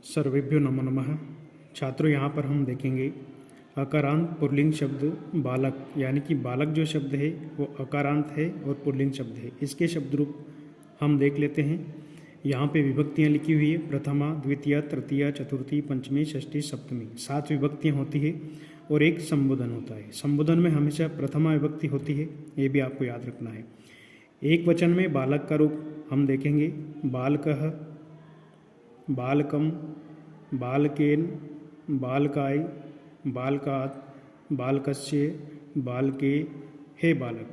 सर्वेभ्यो नमो नमः। छात्रों, यहाँ पर हम देखेंगे अकारांत पुल्लिंग शब्द बालक, यानी कि बालक जो शब्द है वो अकारांत है और पुल्लिंग शब्द है। इसके शब्द रूप हम देख लेते हैं। यहाँ पे विभक्तियाँ लिखी हुई है, प्रथमा, द्वितीय, तृतीय, चतुर्थी, पंचमी, षष्ठी, सप्तमी। 7 विभक्तियाँ होती है और एक संबोधन होता है। संबोधन में हमेशा प्रथमा विभक्ति होती है, ये भी आपको याद रखना है। एक वचन में बालक का रूप हम देखेंगे बालकः, बालकम, बालकेन, बालकाय, बालकात्, बालकस्य, बालके, हे बालक।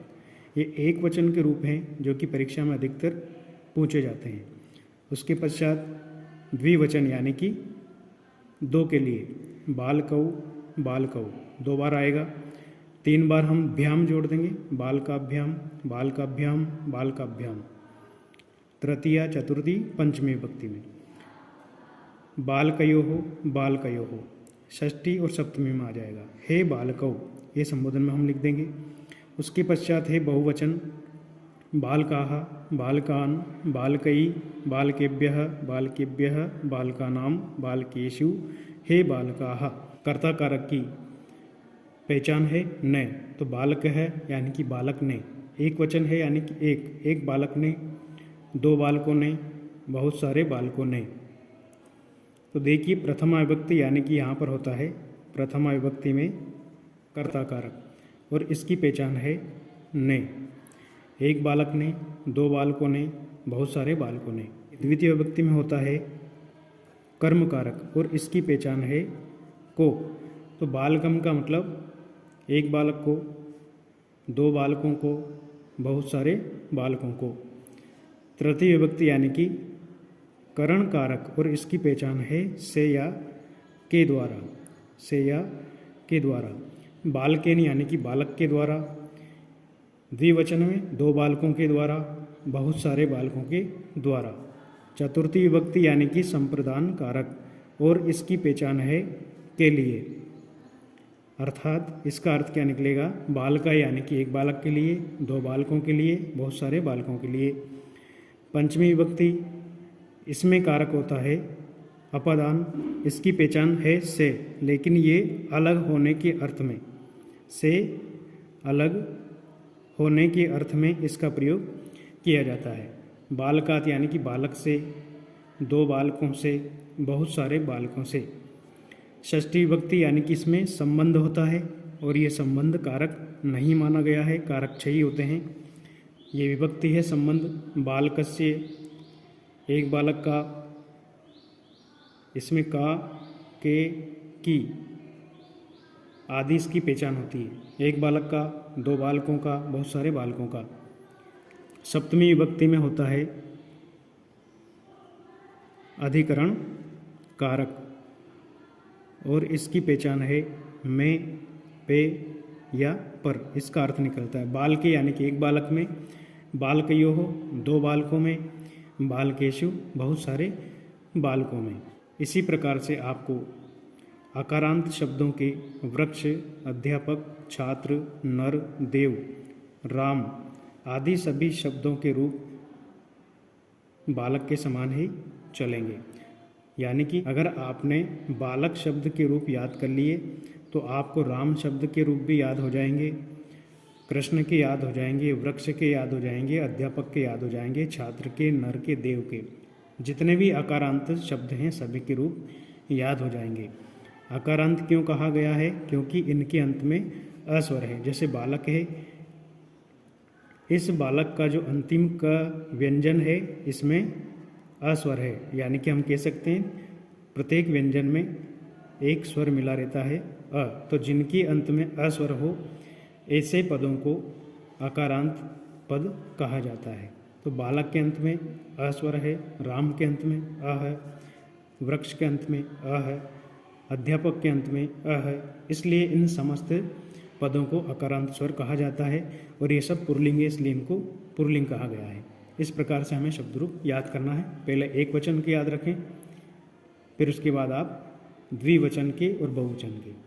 ये एक वचन के रूप हैं जो कि परीक्षा में अधिकतर पूछे जाते हैं। उसके पश्चात द्विवचन यानी कि 2 के लिए बालकौ, बालकौ 2 बार आएगा। 3 बार हम भ्याम जोड़ देंगे, बालकाभ्याम, बालकाभ्याम, बालकाभ्याम। तृतीया, चतुर्थी, पंचमी विभक्ति में बालकयोः, बालकयोः। षष्ठी और सप्तमी में आ जाएगा हे बालकौ, ये संबोधन में हम लिख देंगे। उसके पश्चात है बहुवचन बालकाः, बालकान्, बालकई, बालकेभ्यः, बालकेभ्यः, बालकानां, बालकेषु, हे बालकाः। कर्ता कारक की पहचान है ने, तो बालक है यानी कि बालक ने। एक वचन है यानी कि एक बालक ने, 2 बालकों ने, बहुत सारे बालकों ने। तो देखिए प्रथमा विभक्ति यानी कि यहाँ पर होता है प्रथमा विभक्ति में कर्ता कारक और इसकी पहचान है ने। एक बालक ने, 2 बालकों ने, बहुत सारे बालकों ने। द्वितीय विभक्ति में होता है कर्म कारक और इसकी पहचान है को। तो बालकम का मतलब एक बालक को, 2 बालकों को, बहुत सारे बालकों को। तृतीय विभक्ति यानी कि करण कारक और इसकी पहचान है से या के द्वारा, से या के द्वारा। बालकेन यानी कि बालक के द्वारा। द्विवचन में 2 बालकों के द्वारा, बहुत सारे बालकों के द्वारा। चतुर्थी विभक्ति यानी कि संप्रदान कारक और इसकी पहचान है के लिए, अर्थात इसका अर्थ क्या निकलेगा बालका यानी कि एक बालक के लिए, 2 बालकों के लिए, बहुत सारे बालकों के लिए। पंचमी विभक्ति, इसमें कारक होता है अपादान, इसकी पहचान है से, लेकिन ये अलग होने के अर्थ में, से अलग होने के अर्थ में इसका प्रयोग किया जाता है। बालकात यानी कि बालक से, 2 बालकों से, बहुत सारे बालकों से। षष्ठी विभक्ति यानी कि इसमें संबंध होता है और ये संबंध कारक नहीं माना गया है, कारक 6 ही होते हैं। ये विभक्ति है संबंध बालकस्य, एक बालक का, इसमें का, के, की आदि इसकी पहचान होती है। एक बालक का, 2 बालकों का, बहुत सारे बालकों का। सप्तमी विभक्ति में होता है अधिकरण कारक और इसकी पहचान है में, पे या पर। इसका अर्थ निकलता है बाल के यानी कि एक बालक में, बालकयोः 2 बालकों में, बालकेषु बहुत सारे बालकों में। इसी प्रकार से आपको आकारांत शब्दों के वृक्ष, अध्यापक, छात्र, नर, देव, राम आदि सभी शब्दों के रूप बालक के समान ही चलेंगे। यानी कि अगर आपने बालक शब्द के रूप याद कर लिए तो आपको राम शब्द के रूप भी याद हो जाएंगे, कृष्ण के याद हो जाएंगे, वृक्ष के याद हो जाएंगे, अध्यापक के याद हो जाएंगे, छात्र के, नर के, देव के, जितने भी आकारांत शब्द हैं सभी के रूप याद हो जाएंगे। आकारांत क्यों कहा गया है? क्योंकि इनके अंत में अस्वर है। जैसे बालक है, इस बालक का जो अंतिम का व्यंजन है इसमें अस्वर है, यानी कि हम कह सकते हैं प्रत्येक व्यंजन में एक स्वर मिला रहता है अ। तो जिनकी अंत में अस्वर हो ऐसे पदों को आकारांत पद कहा जाता है। तो बालक के अंत में अस्वर है, राम के अंत में अ है, वृक्ष के अंत में अ है, अध्यापक के अंत में अ है। इसलिए इन समस्त पदों को आकारांत स्वर कहा जाता है और ये सब पुल्लिंग है, इसलिए इनको पुल्लिंग कहा गया है। इस प्रकार से हमें शब्द रूप याद करना है। पहले एक वचन के याद रखें, फिर उसके बाद आप द्विवचन के और बहुवचन के।